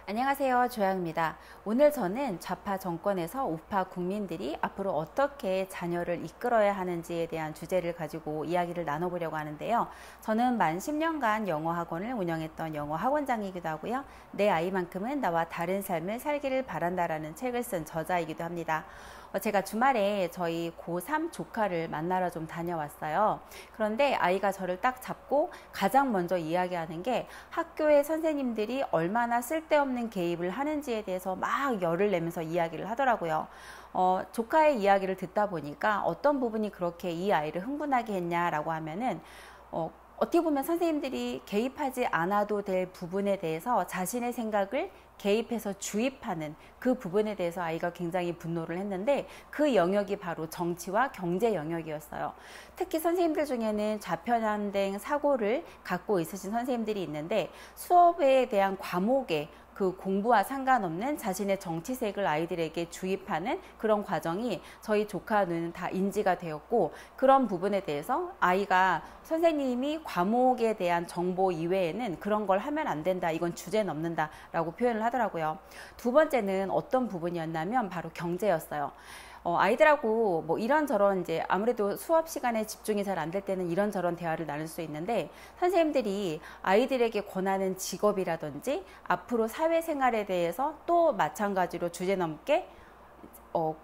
안녕하세요. 조양입니다. 오늘 저는 좌파 정권에서 우파 국민들이 앞으로 어떻게 자녀를 이끌어야 하는지에 대한 주제를 가지고 이야기를 나눠보려고 하는데요. 저는 만 10년간 영어 학원을 운영했던 영어 학원장이기도 하고요. 내 아이만큼은 나와 다른 삶을 살기를 바란다라는 책을 쓴 저자이기도 합니다. 제가 주말에 저희 고3 조카를 만나러 좀 다녀왔어요. 그런데 아이가 저를 딱 잡고 가장 먼저 이야기하는 게 학교의 선생님들이 얼마나 쓸데없는 개입을 하는지에 대해서 막 열을 내면서 이야기를 하더라고요. 조카의 이야기를 듣다 보니까 어떤 부분이 그렇게 이 아이를 흥분하게 했냐라고 하면은 어떻게 보면 선생님들이 개입하지 않아도 될 부분에 대해서 자신의 생각을 개입해서 주입하는 그 부분에 대해서 아이가 굉장히 분노를 했는데, 그 영역이 바로 정치와 경제 영역이었어요. 특히 선생님들 중에는 좌편향된 사고를 갖고 있으신 선생님들이 있는데, 수업에 대한 과목에 그 공부와 상관없는 자신의 정치색을 아이들에게 주입하는 그런 과정이 저희 조카는 다 인지가 되었고, 그런 부분에 대해서 아이가 선생님이 과목에 대한 정보 이외에는 그런 걸 하면 안 된다, 이건 주제 넘는다 라고 표현을 하더라고요. 두 번째는 어떤 부분이었냐면 바로 경제였어요. 아이들하고 뭐 이런저런 이제 아무래도 수업 시간에 집중이 잘 안 될 때는 이런저런 대화를 나눌 수 있는데, 선생님들이 아이들에게 권하는 직업이라든지 앞으로 사회생활에 대해서 또 마찬가지로 주제 넘게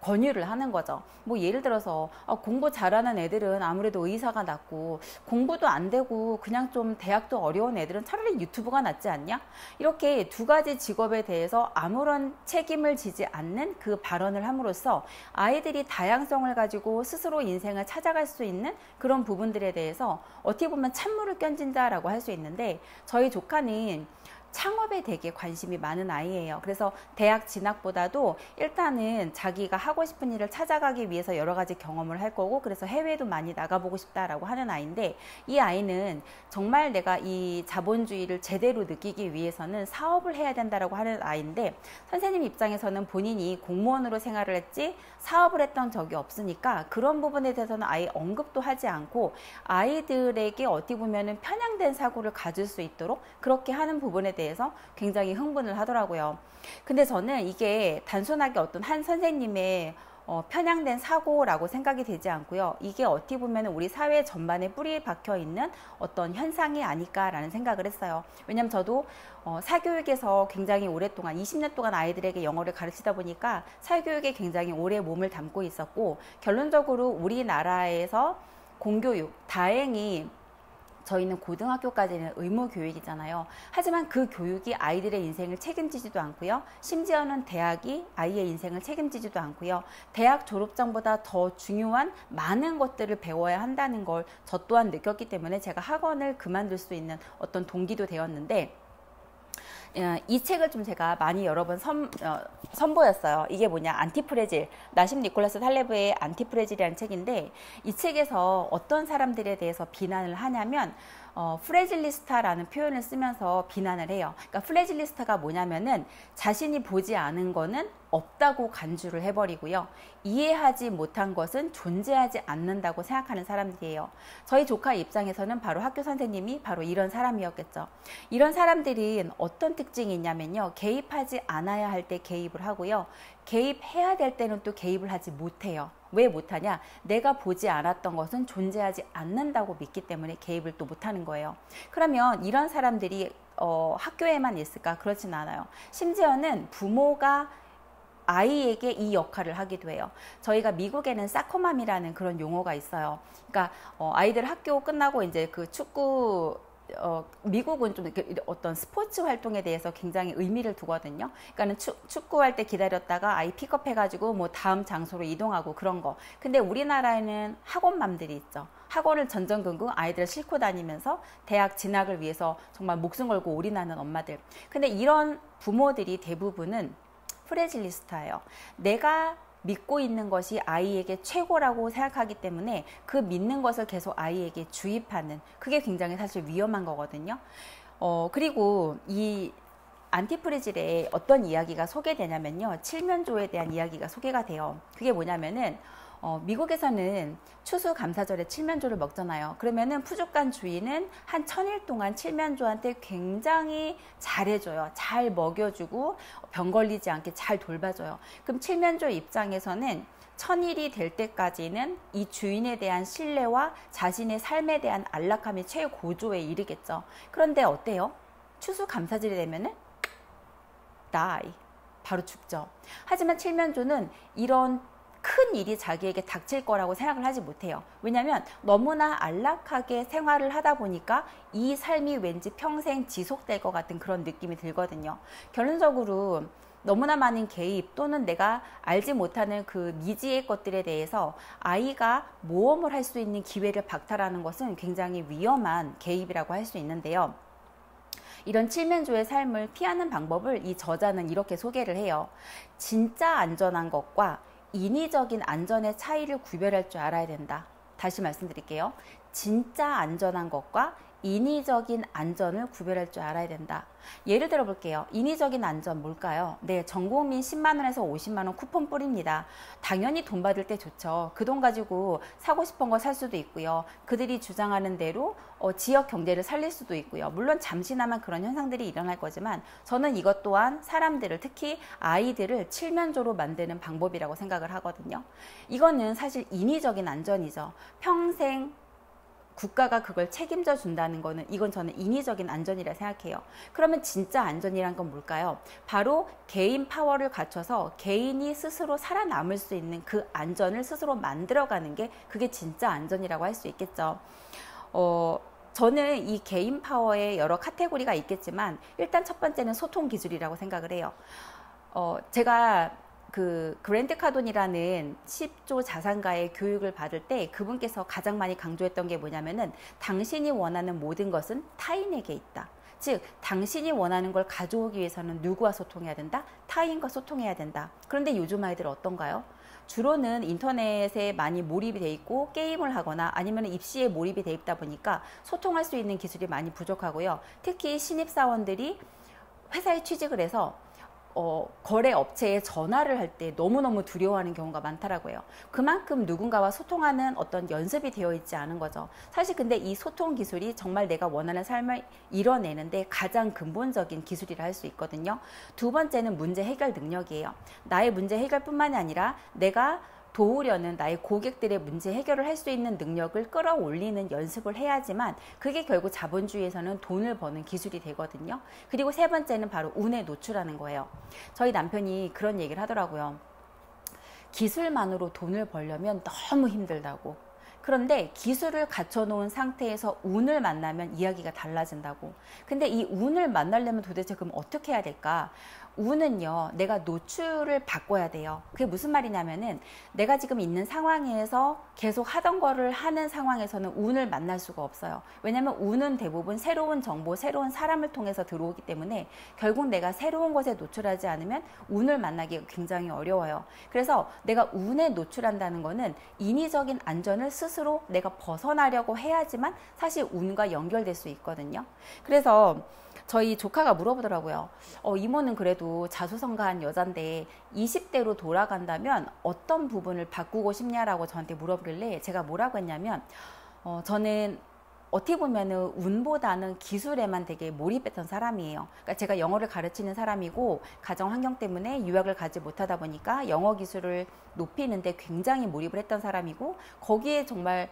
권유를 하는 거죠. 뭐 예를 들어서 공부 잘하는 애들은 아무래도 의사가 낫고, 공부도 안 되고 그냥 좀 대학도 어려운 애들은 차라리 유튜브가 낫지 않냐? 이렇게 두 가지 직업에 대해서 아무런 책임을 지지 않는 그 발언을 함으로써 아이들이 다양성을 가지고 스스로 인생을 찾아갈 수 있는 그런 부분들에 대해서 어떻게 보면 찬물을 끼얹는다라고 할 수 있는데, 저희 조카는 창업에 되게 관심이 많은 아이예요. 그래서 대학 진학보다도 일단은 자기가 하고 싶은 일을 찾아가기 위해서 여러 가지 경험을 할 거고, 그래서 해외도 많이 나가보고 싶다라고 하는 아이인데, 이 아이는 정말 내가 이 자본주의를 제대로 느끼기 위해서는 사업을 해야 된다라고 하는 아이인데, 선생님 입장에서는 본인이 공무원으로 생활을 했지 사업을 했던 적이 없으니까 그런 부분에 대해서는 아예 언급도 하지 않고, 아이들에게 어떻게 보면은 편향된 사고를 가질 수 있도록 그렇게 하는 부분에 대해서 굉장히 흥분을 하더라고요. 근데 저는 이게 단순하게 어떤 한 선생님의 편향된 사고라고 생각이 되지 않고요. 이게 어떻게 보면 우리 사회 전반에 뿌리 박혀 있는 어떤 현상이 아닐까라는 생각을 했어요. 왜냐면 저도 사교육에서 굉장히 오랫동안 20년 동안 아이들에게 영어를 가르치다 보니까 사교육에 굉장히 오래 몸을 담고 있었고, 결론적으로 우리나라에서 공교육, 다행히 저희는 고등학교까지는 의무 교육이잖아요. 하지만 그 교육이 아이들의 인생을 책임지지도 않고요. 심지어는 대학이 아이의 인생을 책임지지도 않고요. 대학 졸업장보다 더 중요한 많은 것들을 배워야 한다는 걸 저 또한 느꼈기 때문에 제가 학원을 그만둘 수 있는 어떤 동기도 되었는데, 이 책을 좀 제가 많이 여러 번 선보였어요. 이게 뭐냐, 안티프레질, 나심 니콜라스 탈레브의 안티프레질이라는 책인데, 이 책에서 어떤 사람들에 대해서 비난을 하냐면 프레질리스타라는 표현을 쓰면서 비난을 해요. 그러니까 프레질리스타가 뭐냐면은 자신이 보지 않은 거는 없다고 간주를 해버리고요. 이해하지 못한 것은 존재하지 않는다고 생각하는 사람들이에요. 저희 조카 입장에서는 바로 학교 선생님이 바로 이런 사람이었겠죠. 이런 사람들은 어떤 특징이 있냐면요. 개입하지 않아야 할 때 개입을 하고요. 개입해야 될 때는 또 개입을 하지 못해요. 왜 못하냐? 내가 보지 않았던 것은 존재하지 않는다고 믿기 때문에 개입을 또 못하는 거예요. 그러면 이런 사람들이 학교에만 있을까? 그렇진 않아요. 심지어는 부모가 아이에게 이 역할을 하기도 해요. 저희가 미국에는 사커맘이라는 그런 용어가 있어요. 그러니까 아이들 학교 끝나고 이제 그 축구, 미국은 좀 어떤 스포츠 활동에 대해서 굉장히 의미를 두거든요. 그러니까는 축구할 때 기다렸다가 아이 픽업해가지고 뭐 다음 장소로 이동하고 그런 거. 근데 우리나라에는 학원맘들이 있죠. 학원을 전전긍긍 아이들을 싣고 다니면서 대학 진학을 위해서 정말 목숨 걸고 올인하는 엄마들. 근데 이런 부모들이 대부분은 프레질리스트예요. 내가 믿고 있는 것이 아이에게 최고라고 생각하기 때문에 그 믿는 것을 계속 아이에게 주입하는, 그게 굉장히 사실 위험한 거거든요. 그리고 이 안티프레질에 어떤 이야기가 소개되냐면요, 칠면조에 대한 이야기가 소개가 돼요. 그게 뭐냐면은 미국에서는 추수감사절에 칠면조를 먹잖아요. 그러면은 푸주간 주인은 한 1000일 동안 칠면조한테 굉장히 잘해줘요. 잘 먹여주고 병 걸리지 않게 잘 돌봐줘요. 그럼 칠면조 입장에서는 1000일이 될 때까지는 이 주인에 대한 신뢰와 자신의 삶에 대한 안락함이 최고조에 이르겠죠. 그런데 어때요? 추수감사절이 되면은 die. 바로 죽죠. 하지만 칠면조는 이런 큰 일이 자기에게 닥칠 거라고 생각을 하지 못해요. 왜냐하면 너무나 안락하게 생활을 하다 보니까 이 삶이 왠지 평생 지속될 것 같은 그런 느낌이 들거든요. 결론적으로 너무나 많은 개입 또는 내가 알지 못하는 그 미지의 것들에 대해서 아이가 모험을 할 수 있는 기회를 박탈하는 것은 굉장히 위험한 개입이라고 할 수 있는데요. 이런 칠면조의 삶을 피하는 방법을 이 저자는 이렇게 소개를 해요. 진짜 안전한 것과 인위적인 안전의 차이를 구별할 줄 알아야 된다. 다시 말씀드릴게요. 진짜 안전한 것과 인위적인 안전을 구별할 줄 알아야 된다. 예를 들어 볼게요. 인위적인 안전 뭘까요? 네, 전국민 10만원에서 50만원 쿠폰 뿌립니다. 당연히 돈 받을 때 좋죠. 그 돈 가지고 사고 싶은 거 살 수도 있고요. 그들이 주장하는 대로 지역 경제를 살릴 수도 있고요. 물론 잠시나마 그런 현상들이 일어날 거지만 저는 이것 또한 사람들을, 특히 아이들을 칠면조로 만드는 방법이라고 생각을 하거든요. 이거는 사실 인위적인 안전이죠. 평생 국가가 그걸 책임져 준다는 거는, 이건 저는 인위적인 안전이라 생각해요. 그러면 진짜 안전이란 건 뭘까요? 바로 개인 파워를 갖춰서 개인이 스스로 살아남을 수 있는 그 안전을 스스로 만들어가는 게, 그게 진짜 안전이라고 할 수 있겠죠. 저는 이 개인 파워에 여러 카테고리가 있겠지만 일단 첫 번째는 소통 기술이라고 생각을 해요. 제가 그 그랜트 카돈이라는 10조 자산가의 교육을 받을 때 그분께서 가장 많이 강조했던 게 뭐냐면은, 당신이 원하는 모든 것은 타인에게 있다. 즉 당신이 원하는 걸 가져오기 위해서는 누구와 소통해야 된다? 타인과 소통해야 된다. 그런데 요즘 아이들 어떤가요? 주로는 인터넷에 많이 몰입이 돼 있고 게임을 하거나 아니면 입시에 몰입이 돼 있다 보니까 소통할 수 있는 기술이 많이 부족하고요. 특히 신입사원들이 회사에 취직을 해서 거래 업체에 전화를 할 때 너무너무 두려워하는 경우가 많더라고요. 그만큼 누군가와 소통하는 어떤 연습이 되어 있지 않은 거죠. 사실 근데 이 소통 기술이 정말 내가 원하는 삶을 이뤄내는데 가장 근본적인 기술이라 할 수 있거든요. 두 번째는 문제 해결 능력이에요. 나의 문제 해결뿐만이 아니라 내가 도우려는 나의 고객들의 문제 해결을 할 수 있는 능력을 끌어올리는 연습을 해야지만 그게 결국 자본주의에서는 돈을 버는 기술이 되거든요. 그리고 세 번째는 바로 운에 노출하는 거예요. 저희 남편이 그런 얘기를 하더라고요. 기술만으로 돈을 벌려면 너무 힘들다고. 그런데 기술을 갖춰놓은 상태에서 운을 만나면 이야기가 달라진다고. 근데 이 운을 만나려면 도대체 그럼 어떻게 해야 될까? 운은요, 내가 노출을 바꿔야 돼요. 그게 무슨 말이냐면은, 내가 지금 있는 상황에서 계속 하던 거를 하는 상황에서는 운을 만날 수가 없어요. 왜냐면 운은 대부분 새로운 정보, 새로운 사람을 통해서 들어오기 때문에 결국 내가 새로운 것에 노출하지 않으면 운을 만나기가 굉장히 어려워요. 그래서 내가 운에 노출한다는 거는 인위적인 안전을 스스로 내가 벗어나려고 해야지만 사실 운과 연결될 수 있거든요. 그래서 저희 조카가 물어보더라고요. 이모는 그래도 자수성가한 여잔데 20대로 돌아간다면 어떤 부분을 바꾸고 싶냐라고 저한테 물어보길래 제가 뭐라고 했냐면, 저는 어떻게 보면은 운보다는 기술에만 되게 몰입했던 사람이에요. 그러니까 제가 영어를 가르치는 사람이고 가정 환경 때문에 유학을 가지 못하다 보니까 영어 기술을 높이는데 굉장히 몰입을 했던 사람이고, 거기에 정말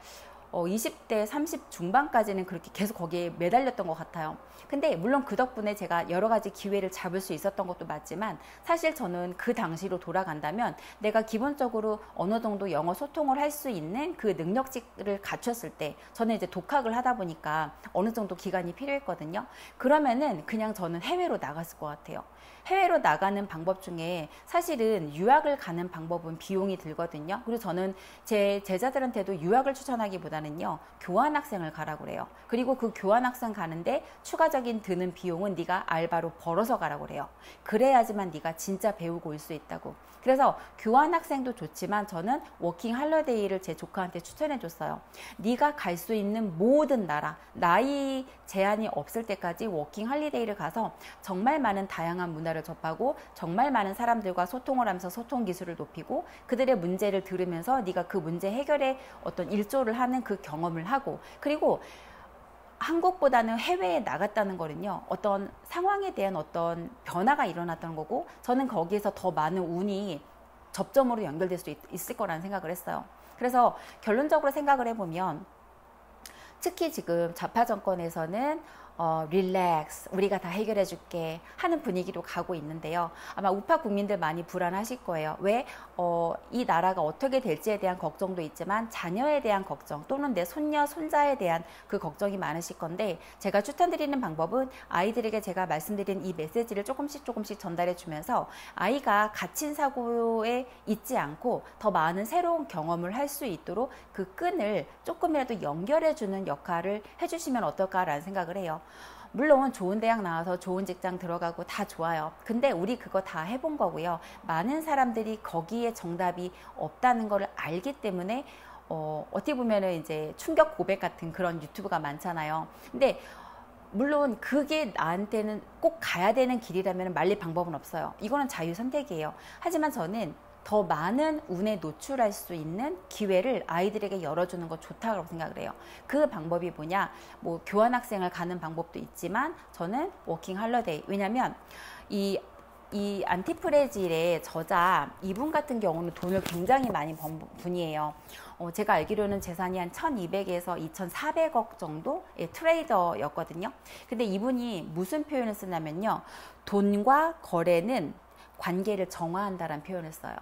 20대 30 중반까지는 그렇게 계속 거기에 매달렸던 것 같아요. 근데 물론 그 덕분에 제가 여러 가지 기회를 잡을 수 있었던 것도 맞지만, 사실 저는 그 당시로 돌아간다면 내가 기본적으로 어느 정도 영어 소통을 할 수 있는 그 능력치를 갖췄을 때, 저는 이제 독학을 하다 보니까 어느 정도 기간이 필요했거든요. 그러면은 그냥 저는 해외로 나갔을 것 같아요. 해외로 나가는 방법 중에 사실은 유학을 가는 방법은 비용이 들거든요. 그리고 저는 제 제자들한테도 유학을 추천하기보다는 학생보다는요 교환학생을 가라고 그래요. 그리고 그 교환학생 가는데 추가적인 드는 비용은 네가 알바로 벌어서 가라고 그래요. 그래야지만 네가 진짜 배우고 올 수 있다고. 그래서 교환학생도 좋지만 저는 워킹 할러데이를 제 조카한테 추천해 줬어요. 네가 갈 수 있는 모든 나라, 나이 제한이 없을 때까지 워킹 할리데이를 가서 정말 많은 다양한 문화를 접하고 정말 많은 사람들과 소통을 하면서 소통 기술을 높이고 그들의 문제를 들으면서 네가 그 문제 해결에 어떤 일조를 하는 그 경험을 하고, 그리고 한국보다는 해외에 나갔다는 거는요 어떤 상황에 대한 어떤 변화가 일어났던 거고, 저는 거기에서 더 많은 운이 접점으로 연결될 수 있을 거라는 생각을 했어요. 그래서 결론적으로 생각을 해보면 특히 지금 좌파 정권에서는 릴렉스, 우리가 다 해결해 줄게 하는 분위기로 가고 있는데요. 아마 우파 국민들 많이 불안하실 거예요. 왜? 이 나라가 어떻게 될지에 대한 걱정도 있지만 자녀에 대한 걱정 또는 내 손녀, 손자에 대한 그 걱정이 많으실 건데, 제가 추천드리는 방법은 아이들에게 제가 말씀드린 이 메시지를 조금씩 전달해 주면서 아이가 갇힌 사고에 있지 않고 더 많은 새로운 경험을 할 수 있도록 그 끈을 조금이라도 연결해 주는 역할을 해주시면 어떨까라는 생각을 해요. 물론 좋은 대학 나와서 좋은 직장 들어가고 다 좋아요. 근데 우리 그거 다 해본 거고요. 많은 사람들이 거기에 정답이 없다는 걸 알기 때문에 어떻게 보면은 이제 충격 고백 같은 그런 유튜브가 많잖아요. 근데 물론 그게 나한테는 꼭 가야 되는 길이라면 말릴 방법은 없어요. 이거는 자유 선택이에요. 하지만 저는 더 많은 운에 노출할 수 있는 기회를 아이들에게 열어주는 거 좋다고 생각을 해요. 그 방법이 뭐냐, 뭐 교환학생을 가는 방법도 있지만 저는 워킹 할러데이, 왜냐면 이 안티프레질의 저자 이분 같은 경우는 돈을 굉장히 많이 번 분이에요. 제가 알기로는 재산이 한 1200에서 2400억 정도의 트레이더였거든요. 근데 이분이 무슨 표현을 쓰냐면요, 돈과 거래는 관계를 정화한다라는 표현을 써요.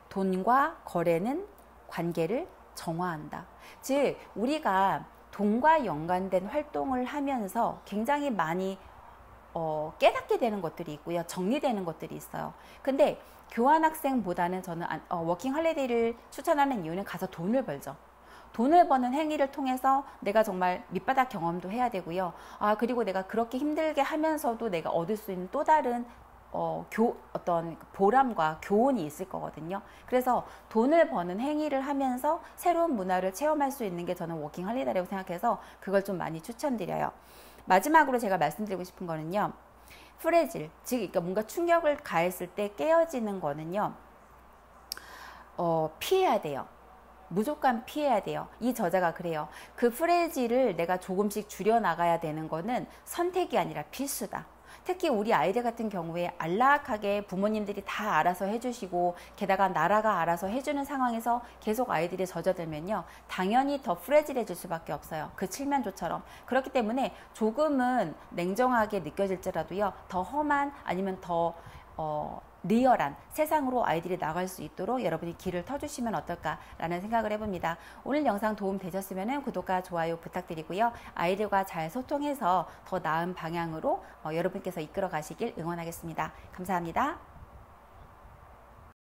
돈과 거래는 관계를 정화한다. 즉 우리가 돈과 연관된 활동을 하면서 굉장히 많이 깨닫게 되는 것들이 있고요. 정리되는 것들이 있어요. 근데 교환학생보다는 저는 워킹 할리데이를 추천하는 이유는 가서 돈을 벌죠. 돈을 버는 행위를 통해서 내가 정말 밑바닥 경험도 해야 되고요. 그리고 내가 그렇게 힘들게 하면서도 내가 얻을 수 있는 또 다른 어떤 보람과 교훈이 있을 거거든요. 그래서 돈을 버는 행위를 하면서 새로운 문화를 체험할 수 있는 게 저는 워킹 할리데이라고 생각해서 그걸 좀 많이 추천드려요. 마지막으로 제가 말씀드리고 싶은 거는요, 프레질, 즉 그러니까 뭔가 충격을 가했을 때 깨어지는 거는요, 피해야 돼요. 무조건 피해야 돼요. 이 저자가 그래요. 그 프레질을 내가 조금씩 줄여나가야 되는 거는 선택이 아니라 필수다. 특히 우리 아이들 같은 경우에 안락하게 부모님들이 다 알아서 해주시고 게다가 나라가 알아서 해주는 상황에서 계속 아이들이 젖어들면요, 당연히 더 프레질해질 수밖에 없어요. 그 칠면조처럼. 그렇기 때문에 조금은 냉정하게 느껴질지라도요, 더 험한 아니면 더 리얼한 세상으로 아이들이 나갈 수 있도록 여러분이 길을 터주시면 어떨까라는 생각을 해봅니다. 오늘 영상 도움 되셨으면 구독과 좋아요 부탁드리고요. 아이들과 잘 소통해서 더 나은 방향으로 여러분께서 이끌어 가시길 응원하겠습니다. 감사합니다.